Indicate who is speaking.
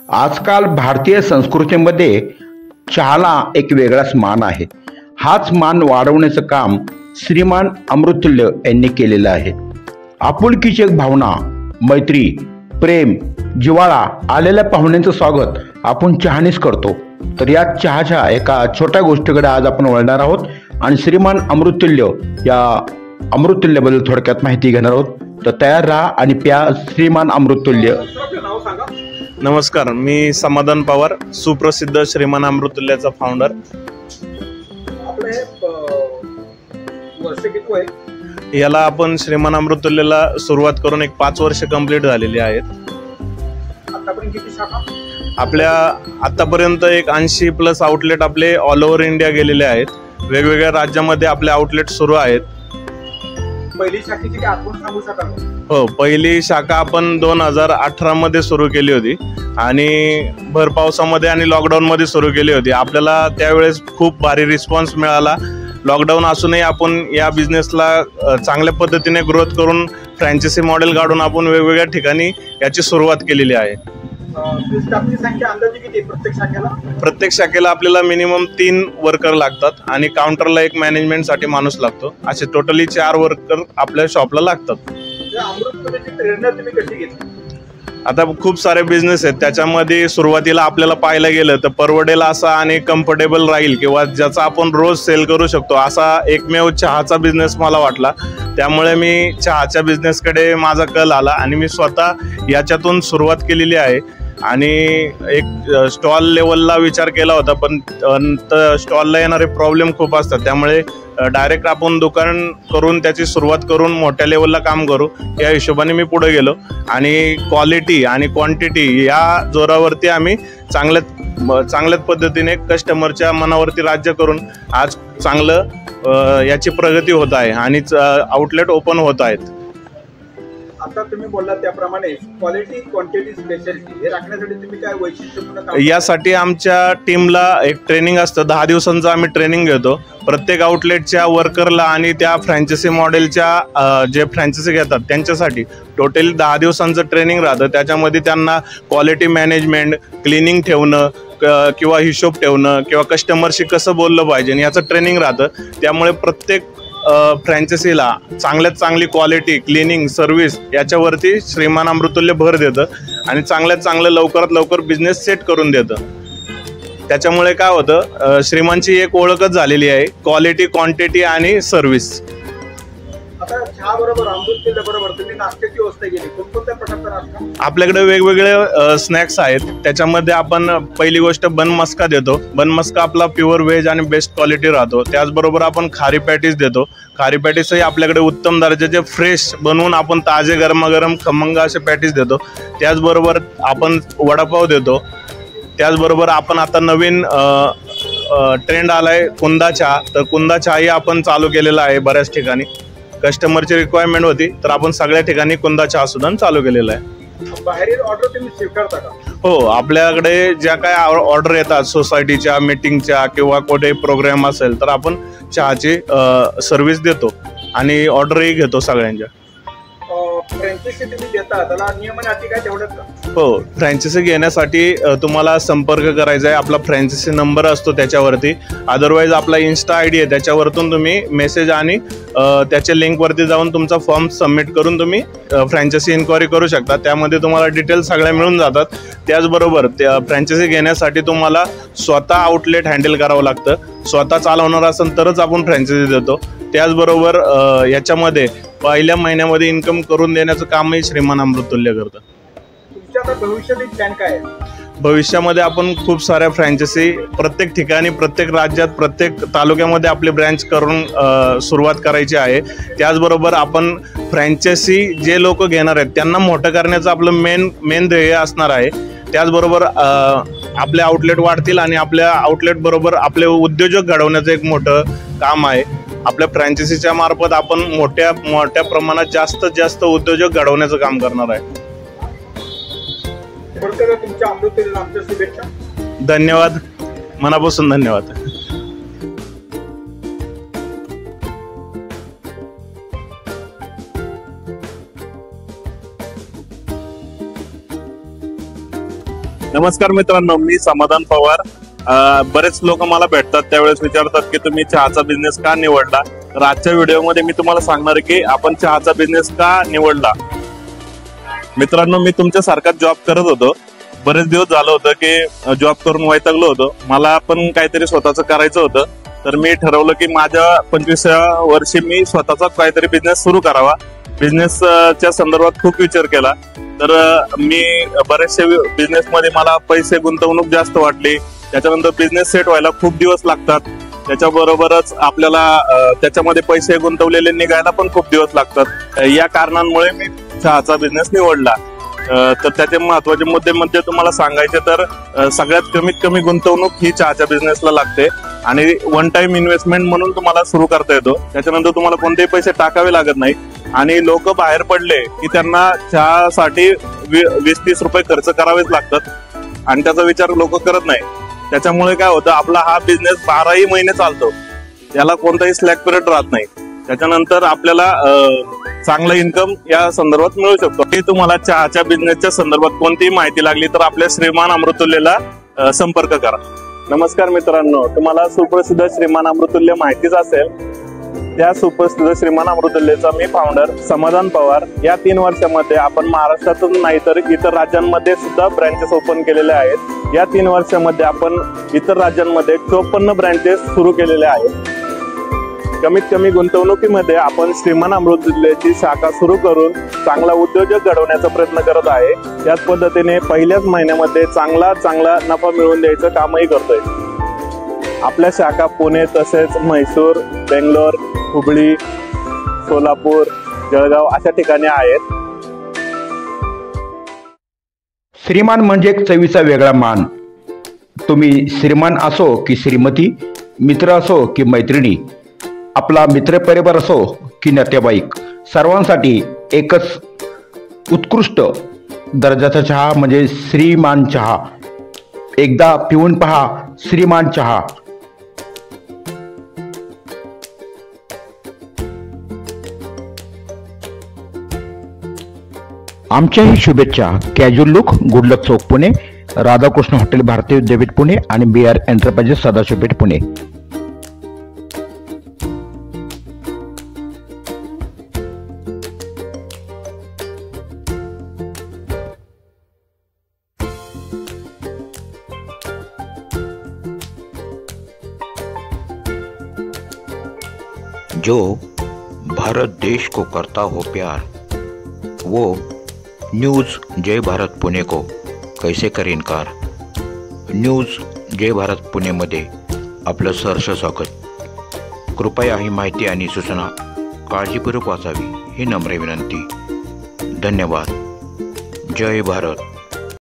Speaker 1: आजकाल भारतीय संस्कृतीमध्ये चहाला एक वेगळाच मान आहे. हाच मान वाढवण्याचं काम श्रीमान अमृततुल्य यांनी केलेलं आहे. आपुलकीची एक भावना, मैत्री, प्रेम, जिव्हाळा आलेल्या पाहुण्यांचं स्वागत आपण चहानेच करतो. तर या चहाच्या एका छोट्या गोष्टीकडे आज आपण वळणार आहोत आणि श्रीमान अमृततुल्य या अमृततुल्यबद्दल थोडक्यात माहिती घेणार आहोत. तर तयार राहा आणि प्या श्रीमान अमृततुल्य.
Speaker 2: नमस्कार, मी समाधान पवार, सुप्रसिद्ध श्रीमान अमृततुल्याचा फाउंडर. याला आपण श्रीमान अमृततुल्याला सुरुवात करून एक 5 वर्ष कंप्लीट झालेली आहेत. आपल्या आतापर्यंत एक 80+ आउटलेट आपले ऑल ओव्हर इंडिया गेलेले आहेत. वेगवेगळ्या राज्यामध्ये आपले आउटलेट सुरू आहेत.
Speaker 3: पहिली शाखेची आठवण सांगू शकाल?
Speaker 2: हो, पहिली शाखा आपण 2018 मध्ये सुरू केली होती आणि भर पावसामध्ये आणि लॉकडाऊनमध्ये सुरू केली होती. आपल्याला त्यावेळेस खूप भारी रिस्पॉन्स मिळाला. लॉकडाऊन असूनही आपण या बिझनेसला चांगल्या पद्धतीने ग्रोथ करून फ्रँचायसी मॉडेल काढून आपण वेगवेगळ्या ठिकाणी याची सुरुवात केलेली आहे. प्रत्येक शाखेला आपल्याला मिनिमम 3 वर्कर लागतात आणि काउंटरला एक मॅनेजमेंटसाठी माणूस लागतो. असे टोटली 4 वर्कर आपल्या शॉपला लागतात. आता खूप सारे बिझनेस आहेत, त्याच्यामध्ये सुरुवातीला आपल्याला पाहायला गेलं तर परवडेल असा आणि कम्फर्टेबल राहील किंवा ज्याचा आपण रोज सेल करू शकतो असा एकमेव चहाचा बिझनेस मला वाटला. त्यामुळे मी चहाच्या बिझनेसकडे माझा कल आला आणि मी स्वतः याच्यातून सुरुवात केलेली आहे. आणि एक स्टॉल लेवलला विचार केला होता, पण स्टॉलला येणारे प्रॉब्लेम खूप असतात. त्यामुळे डायरेक्ट आपण दुकान करून त्याची सुरुवात करून मोठ्या लेवलला काम करू या हिशोबाने मी पुढे गेलो आणि क्वालिटी आणि क्वांटिटी या जोरावरती आम्ही चांगल्याच पद्धतीने कस्टमरच्या मनावरती राज्य करून आज चांगलं याची प्रगती होत आहे आणि आउटलेट ओपन होत आहेत.
Speaker 3: आता तुम्ही बोललात त्याप्रमाणे क्वालिटी, क्वांटिटी, स्पेशालिटी हे राखण्यासाठी तुम्ही काय वैशिष्ट्यपूर्ण
Speaker 2: यासाठी आमच्या टीमला एक ट्रेनिंग असतं. 10 दिवसांचं आम्ही ट्रेनिंग घेतो. प्रत्येक आउटलेटच्या वर्करला आणि त्या फ्रँचायसी मॉडेलच्या जे फ्रँचायसी घेतात त्यांच्यासाठी टोटली 10 दिवसांचं ट्रेनिंग राहतं. त्याच्यामध्ये त्यांना क्वालिटी मॅनेजमेंट, क्लिनिंग ठेवणं किंवा हिशोब ठेवणं किंवा कस्टमरशी कसं बोललं पाहिजे याचं ट्रेनिंग राहतं. त्यामुळे प्रत्येक फ्रँचायसीला चांगल्यात चांगली क्वालिटी, क्लिनिंग, सर्व्हिस याच्यावरती श्रीमान अमृततुल्य भर देतं आणि चांगल्यात चांगलं लवकरात लवकर बिझनेस सेट करून देतं. त्याच्यामुळे काय होतं, श्रीमानची एक ओळखच झालेली आहे, क्वालिटी, क्वांटिटी आणि सर्व्हिस.
Speaker 3: आता चहा बरोबर अमृततुल्य बरोबर तुम्ही नाश्त्याची व्यवस्था केली. कोणकोणत्या प्रकारचा नाश्ता?
Speaker 2: आपल्याकडे वेगवेगळे स्नॅक्स आहेत. त्याच्यामध्ये आपण पहिली गोष्ट बन मस्का देतो. बन मस्का आपला प्युअर व्हेज आणि बेस्ट क्वालिटी राहतो. त्याचबरोबर आपण खारी पॅटीस देतो. खारी पॅटीसही आपल्याकडे उत्तम दर्जाचे फ्रेश बनवून आपण ताजे गरमागरम खमंग असे पॅटीस देतो. त्याचबरोबर आपण वडापाव देतो. त्याचबरोबर आपण आता नवीन ट्रेंड आलाय कुंदा चहा, तर कुंदा चहाही आपण चालू केलेला आहे. बऱ्याच ठिकाणी कस्टमरची रिक्वायरमेंट होती तर आपण सगळ्या ठिकाणी कुंदा चहा सुद्धा चालू केलेला आहे.
Speaker 3: बाहेरील ऑर्डर तुम्ही स्वीकारता का?
Speaker 2: हो, आपल्याकडे ज्या काय ऑर्डर येतात सोसायटीच्या, मीटिंगच्या किंवा कुठे प्रोग्राम असेल तर आपण चहाची सर्व्हिस देतो आणि ऑर्डरही घेतो सगळ्यांच्या.
Speaker 3: फ्रँचायसी तुम्ही देता त्याला नियम आणि अटी काय तेवढंच का?
Speaker 2: हो, फ्रँचायसी घेण्यासाठी तुम्हाला संपर्क करायचा आहे. आपला फ्रँचायसी नंबर असतो त्याच्यावरती. अदरवाईज आपला इन्स्टा ID आहे, त्याच्यावरतून तुम्ही मेसेज आणि त्याच्या लिंकवरती जाऊन तुमचा फॉर्म सबमिट करून तुम्ही फ्रँचायसी इन्क्वायरी करू शकता. त्यामध्ये तुम्हाला डिटेल्स सगळ्या मिळून जातात. त्याचबरोबर त्या फ्रँचायसी घेण्यासाठी तुम्हाला स्वतः आउटलेट हँडल करावं लागतं. स्वतः चालवणार असेल तरच आपण फ्रँचायसी देतो. त्याचबरोबर याच्यामध्ये पहिल्या महिन्यामध्ये इन्कम करून देण्याचं कामही श्रीमान अमृततुल्य करतं.
Speaker 3: तुमच्या आता भविष्यातील प्लॅन काय आहे?
Speaker 2: भविष्यामध्ये आपण खूप साऱ्या फ्रँचायसी प्रत्येक ठिकाणी, प्रत्येक राज्यात, प्रत्येक तालुक्यामध्ये आपले ब्रँच करून सुरुवात करायची आहे. त्याचबरोबर आपण फ्रँचायसी जे लोक घेणार आहेत त्यांना मोठं करण्याचं आपलं मेन ध्येय असणार आहे. त्याचबरोबर आपले आउटलेट वाढतील आणि आपल्या आउटलेट बरोबर आपले उद्योजक घडवण्याचं एक मोठं काम आहे. आपल्या फ्रँचायसीच्या मार्फत आपण मोठ्या प्रमाणात जास्तीत जास्त उद्योजक घडवण्याचं काम करणार आहे.
Speaker 3: तुमच्या अमृततुल्यला आमच्या शुभेच्छा.
Speaker 2: धन्यवाद, मनापासून धन्यवाद. नमस्कार मित्रांनो, मी समाधान पवार. बरेच लोक मला भेटतात त्यावेळेस विचारतात की तुम्ही चहाचा बिझनेस का निवडला. तर आजच्या व्हिडिओमध्ये मी तुम्हाला सांगणार आहे की आपण चहाचा बिझनेस का निवडला. मित्रांनो, मी तुमच्यासारखा जॉब करत होतो. बरेच दिवस झालं होतं की जॉब करून वैतागलो होतो. मला पण काहीतरी स्वतःचं करायचं होतं. तर मी ठरवलं की माझ्या 25व्या वर्षी मी स्वतःचा काहीतरी बिझनेस सुरू करावा. बिझनेसच्या संदर्भात खूप विचार केला. तर मी बरेचसे बिझनेसमध्ये मला पैसे गुंतवणूक जास्त वाटली. त्याच्यानंतर बिझनेस सेट व्हायला खूप दिवस लागतात. त्याच्याबरोबरच आपल्याला त्याच्यामध्ये पैसे गुंतवलेले निघायला पण खूप दिवस लागतात. या कारणांमुळे मी चहाचा बिझनेस निवडला. तर त्याचे महत्वाचे मुद्दे म्हणजे तुम्हाला सांगायचे तर सगळ्यात कमीत कमी गुंतवणूक ही चहाच्या बिझनेसला लागते आणि वन टाइम इन्व्हेस्टमेंट म्हणून तुम्हाला सुरू करता येतो. त्याच्यानंतर तुम्हाला कोणतेही पैसे टाकावे लागत नाही आणि लोक बाहेर पडले की त्यांना चहासाठी 20-30 रुपये खर्च करावेच लागतात आणि त्याचा विचार लोक करत नाही. त्याच्यामुळे काय होतं, आपला हा बिझनेस 12ही महिने चालतो. त्याला कोणताही स्लॅक पिरियड राहत नाही. त्याच्यानंतर आपल्याला चांगला इन्कम या संदर्भात मिळू शकतो. की तुम्हाला चहाच्या बिझनेसच्या संदर्भात कोणतीही माहिती लागली तर आपल्या श्रीमान अमृतुल्यला संपर्क करा. नमस्कार मित्रांनो, तुम्हाला सुप्रसिद्ध श्रीमान अमृतुल्य माहितीच असेल. त्या सुप्रसिद्ध श्रीमान अमृतुल्यचा मी फाउंडर समाधान पवार. या 3 वर्षामध्ये आपण महाराष्ट्रातून नाही तर इतर राज्यांमध्ये सुद्धा ब्रँचेस ओपन केलेले आहेत. या 3 वर्षामध्ये आपण इतर राज्यांमध्ये 54 ब्रँचेस सुरू केलेले आहेत. कमीत कमी गुंतवणुकीमध्ये आपण श्रीमान अमृतुल्यची शाखा सुरू करून चांगला उद्योजक घडवण्याचा प्रयत्न करत आहे. याच पद्धतीने पहिल्याच महिन्यामध्ये चांगला नफा मिळवून द्यायचं कामही करतोय. आपल्या शाखा पुणे तसेच म्हैसूर, बेंगलोर, हुबळी, सोलापूर, जळगाव अशा ठिकाणी आहेत.
Speaker 1: श्रीमान म्हणजे एक चवीचा वेगळा मान. तुम्ही श्रीमान असो की श्रीमती, मित्र असो की मैत्रिणी, आपला मित्रपरिवार असो की नातेवाईक, सर्वांसाठी एकच उत्कृष्ट दर्जाचा चहा म्हणजे श्रीमान चहा. एकदा पिऊन पहा श्रीमान चहा. आमच्याही शुभेच्छा. कॅज्युअल लुक, गुड लक चौक पुणे, राधाकृष्ण हॉटेल भारतीय विद्यापीठ पुणे आणि BR एंटरप्राइजेस सदाशिवपेठ पुणे. जो भारत देश को करता हो प्यार, वो न्यूज़ जय भारत पुणे को कैसे करे इनकार. न्यूज़ जय भारत पुणेमध्ये आपलं सहर्ष स्वागत. कृपया ही माहिती आणि सूचना काळजीपूर्वक वाचावी ही नम्र विनंती. धन्यवाद. जय भारत.